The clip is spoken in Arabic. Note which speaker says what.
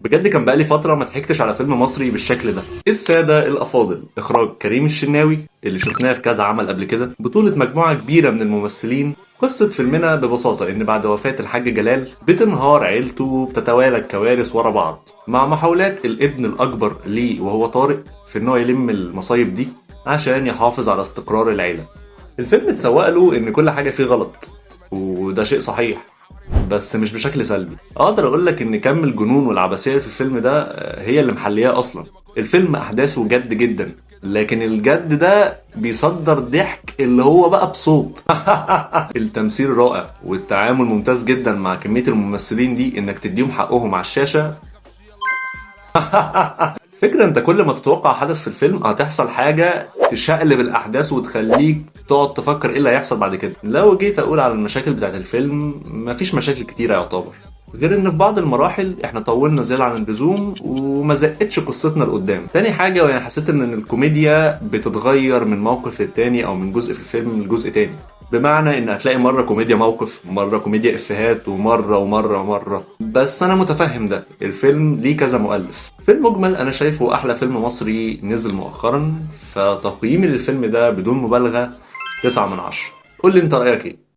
Speaker 1: بجد كان بقالي فترة ما ضحكتش على فيلم مصري بالشكل ده. السادة الأفاضل، إخراج كريم الشناوي اللي شفناه في كذا عمل قبل كده، بطولة مجموعة كبيرة من الممثلين. قصة فيلمنا ببساطة إن بعد وفاة الحاج جلال بتنهار عيلته وبتتوالى الكوارث ورا بعض، مع محاولات الابن الأكبر ليه وهو طارق في إنه يلم المصايب دي عشان يحافظ على استقرار العيلة. الفيلم اتسوق له إن كل حاجة فيه غلط، وده شيء صحيح بس مش بشكل سلبي. اقدر اقول لك ان كم الجنون والعبثيه في الفيلم ده هي اللي محلياه اصلا. الفيلم احداثه جد جدا، لكن الجد ده بيصدر ضحك اللي هو بقى بصوت. التمثيل رائع والتعامل ممتاز جدا مع كميه الممثلين دي، انك تديهم حقهم على الشاشه. فكرة انت كل ما تتوقع حدث في الفيلم هتحصل حاجة تشقلب الأحداث وتخليك تقعد تفكر ايه اللي هيحصل بعد كده. لو جيت أقول على المشاكل بتاعت الفيلم، مفيش مشاكل كتيرة يعتبر، غير ان في بعض المراحل احنا طولنا زيادة عن اللزوم وما زقتش قصتنا لقدام. تاني حاجة، وانا حسيت ان الكوميديا بتتغير من موقف للتاني او من جزء في الفيلم لجزء تاني. بمعنى ان هتلاقي مرة كوميديا موقف، مرة كوميديا افيهات، ومرة. بس انا متفهم ده، الفيلم ليه كذا مؤلف. في المجمل انا شايفه احلى فيلم مصري نزل مؤخرا، فتقييمي للفيلم ده بدون مبالغة 9 من 10. قول لي انت رأيك ايه؟